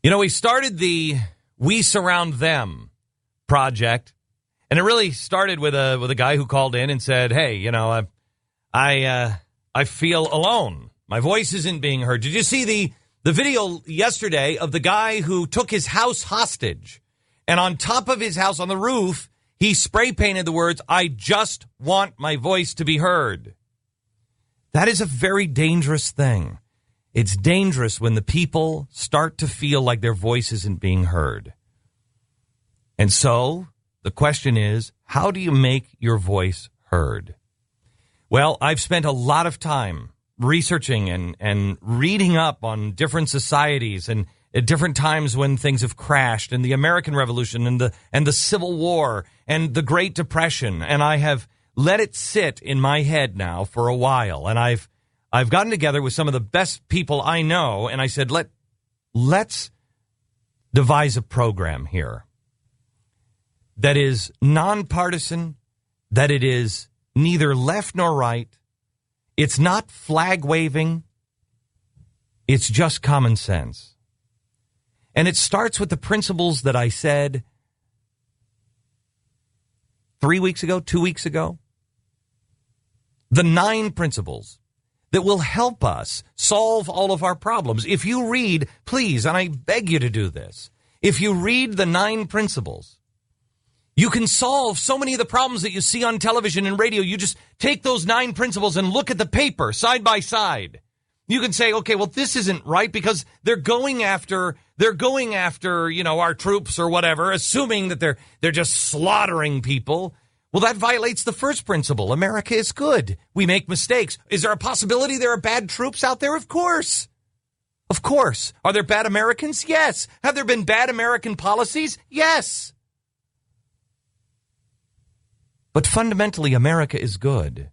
You know, we started the We Surround Them project, and it really started with a guy who called in and said, "Hey, you know, I feel alone. My voice isn't being heard." Did you see the video yesterday of the guy who took his house hostage, and on top of his house on the roof, he spray painted the words, "I just want my voice to be heard." That is a very dangerous thing. It's dangerous when the people start to feel like their voice isn't being heard. And so the question is, how do you make your voice heard? Well, I've spent a lot of time researching and reading up on different societies and at different times when things have crashed, and the American Revolution and the Civil War and the Great Depression. And I have let it sit in my head now for a while. And I've gotten together with some of the best people I know, and I said, let's devise a program here that is nonpartisan, that it is neither left nor right. It's not flag waving. It's just common sense. And it starts with the principles that I said 3 weeks ago, 2 weeks ago. The 9 principles that will help us solve all of our problems. If you read, please, and I beg you to do this, if you read the 9 principles, you can solve so many of the problems that you see on television and radio. You just take those 9 principles and look at the paper side by side. You can say, okay, well, this isn't right because they're going after, you know, our troops or whatever, assuming that they're just slaughtering people. Well, that violates the first principle. America is good. We make mistakes. Is there a possibility there are bad troops out there? Of course. Of course. Are there bad Americans? Yes. Have there been bad American policies? Yes. But fundamentally, America is good.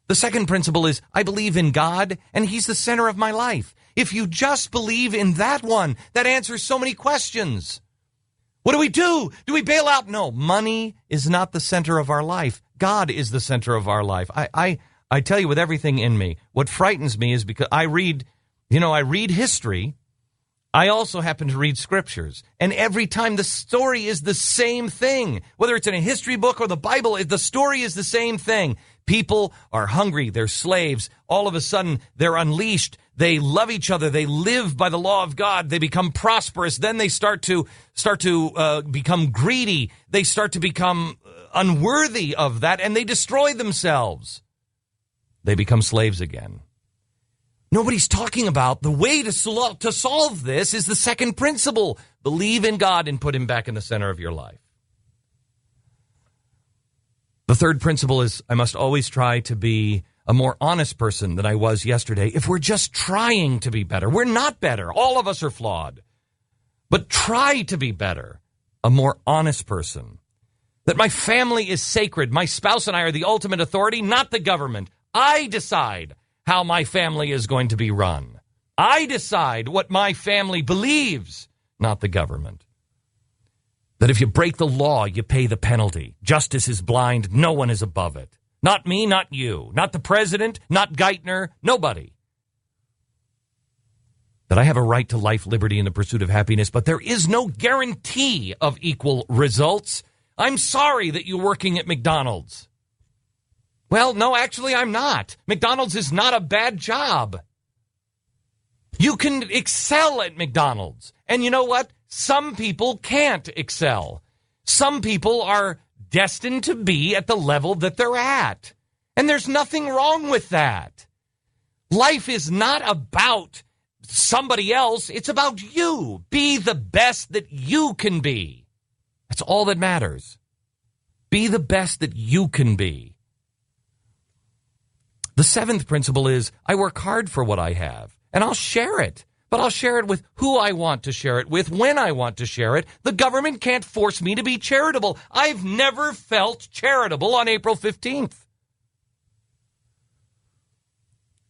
The second principle is, I believe in God, and He's the center of my life. If you just believe in that one, that answers so many questions. What do we do? Do we bail out? No, money is not the center of our life. God is the center of our life. I tell you with everything in me, what frightens me is because I read history. I also happen to read scriptures. And every time the story is the same thing. Whether it's in a history book or the Bible, the story is the same thing. People are hungry. They're slaves. All of a sudden, they're unleashed. They love each other. They live by the law of God. They become prosperous. Then they start to become greedy. They start to become unworthy of that, and they destroy themselves. They become slaves again. Nobody's talking about the way to solve this is the second principle. Believe in God and put Him back in the center of your life. The third principle is I must always try to be a more honest person than I was yesterday. If we're just trying to be better, we're not better. All of us are flawed. But try to be better, a more honest person. That my family is sacred. My spouse and I are the ultimate authority, not the government. I decide how my family is going to be run. I decide what my family believes, not the government. That if you break the law, you pay the penalty. Justice is blind. No one is above it. Not me, not you, not the president, not Geithner, nobody. That I have a right to life, liberty, and the pursuit of happiness, but there is no guarantee of equal results. I'm sorry that you're working at McDonald's. Well, no, actually, I'm not. McDonald's is not a bad job. You can excel at McDonald's. And you know what? Some people can't excel. Some people are destined to be at the level that they're at. And there's nothing wrong with that. Life is not about somebody else. It's about you. Be the best that you can be. That's all that matters. Be the best that you can be. The seventh principle is I work hard for what I have, and I'll share it. But I'll share it with who I want to share it with, when I want to share it. The government can't force me to be charitable. I've never felt charitable on April 15th.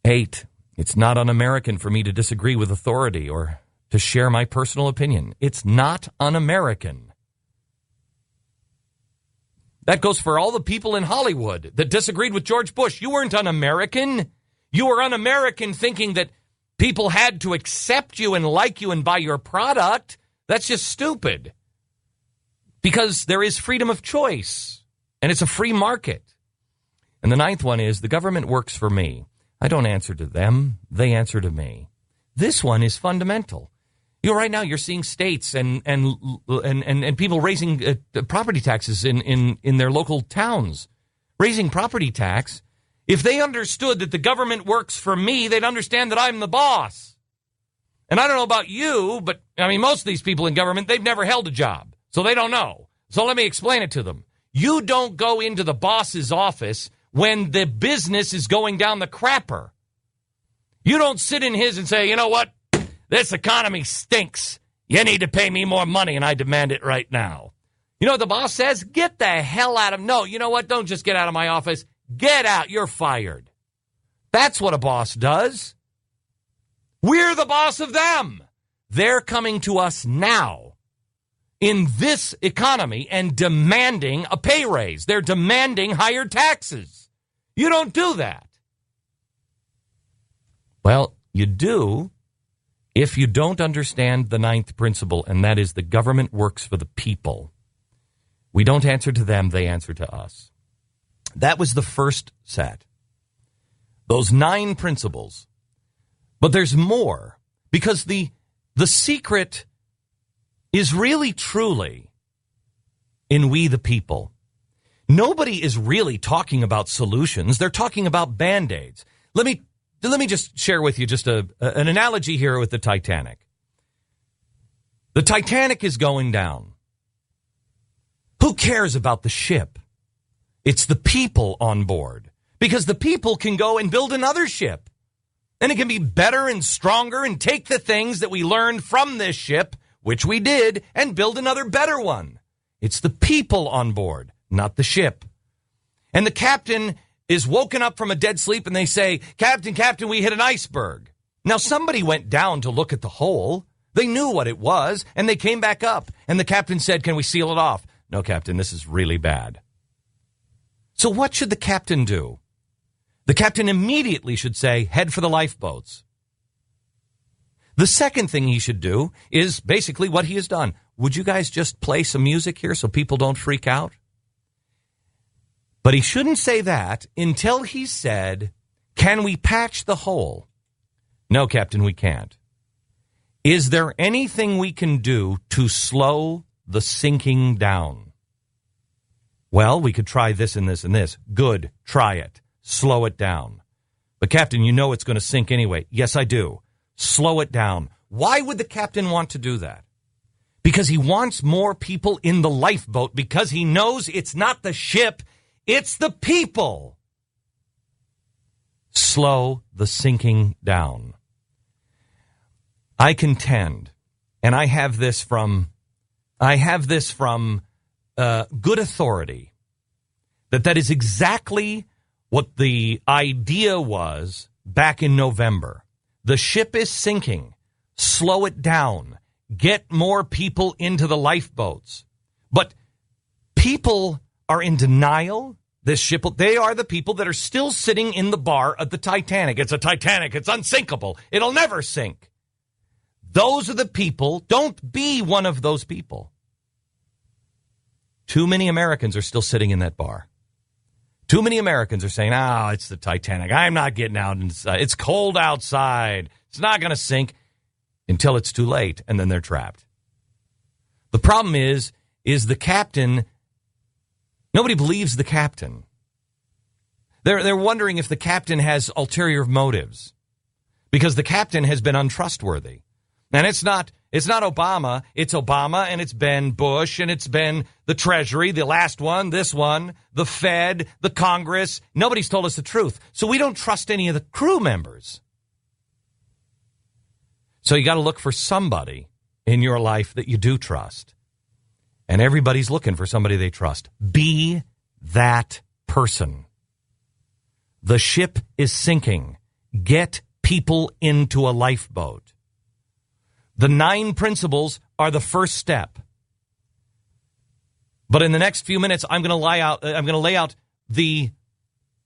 8, it's not un-American for me to disagree with authority or to share my personal opinion. It's not un-American. That goes for all the people in Hollywood that disagreed with George Bush. You weren't un-American. You were un-American thinking that people had to accept you and like you and buy your product. That's just stupid. Because there is freedom of choice, and it's a free market. And the ninth one is the government works for me. I don't answer to them. They answer to me. This one is fundamental. Right now you're seeing states and people raising property taxes in their local towns, raising property tax. If they understood that the government works for me, they'd understand that I'm the boss. And I don't know about you, but I mean, most of these people in government, they've never held a job, so they don't know. So let me explain it to them. You don't go into the boss's office when the business is going down the crapper. You don't sit in his and say, you know what? This economy stinks. You need to pay me more money, and I demand it right now. You know what the boss says? Get the hell out of... No, you know what? Don't just get out of my office. Get out. You're fired. That's what a boss does. We're the boss of them. They're coming to us now in this economy and demanding a pay raise. They're demanding higher taxes. You don't do that. Well, you do if you don't understand the ninth principle, and that is the government works for the people. We don't answer to them, they answer to us. That was the first set. Those 9 principles. But there's more, because the secret is really truly in we the people. Nobody is really talking about solutions. They're talking about Band-Aids. Let me just share with you just an analogy here with the Titanic. The Titanic is going down. Who cares about the ship? It's the people on board, because the people can go and build another ship, and it can be better and stronger and take the things that we learned from this ship, which we did, and build another better one. It's the people on board, not the ship. And the captain is woken up from a dead sleep and they say, Captain, we hit an iceberg. Now, somebody went down to look at the hole. They knew what it was, and they came back up. And the captain said, can we seal it off? No, Captain, this is really bad. So what should the captain do? The captain immediately should say, head for the lifeboats. The second thing he should do is basically what he has done. Would you guys just play some music here so people don't freak out? But he shouldn't say that until he said, can we patch the hole? No, Captain, we can't. Is there anything we can do to slow the sinking down? Well, we could try this and this and this. Good, try it. Slow it down. But, Captain, you know it's going to sink anyway. Yes, I do. Slow it down. Why would the captain want to do that? Because he wants more people in the lifeboat, because he knows it's not the ship, it's the people. Slow the sinking down. I contend, and I have this from good authority, that is exactly what the idea was back in November. The ship is sinking. Slow it down. Get more people into the lifeboats. But people are in denial. This ship, they are the people that are still sitting in the bar of the Titanic. It's a Titanic. It's unsinkable. It'll never sink. Those are the people. Don't be one of those people. Too many Americans are still sitting in that bar. Too many Americans are saying, it's the Titanic. I'm not getting out inside. It's cold outside. It's not going to sink, until it's too late, and then they're trapped. The problem is the captain, nobody believes the captain. They're wondering if the captain has ulterior motives, because the captain has been untrustworthy. And it's not Obama, it's Obama, and it's been Bush, and it's been the Treasury, the last one, this one, the Fed, the Congress. Nobody's told us the truth. So we don't trust any of the crew members. So you got to look for somebody in your life that you do trust. And everybody's looking for somebody they trust. Be that person. The ship is sinking. Get people into a lifeboat. The 9 principles are the first step. But in the next few minutes, I'm going to lay out the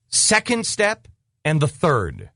second step and the third.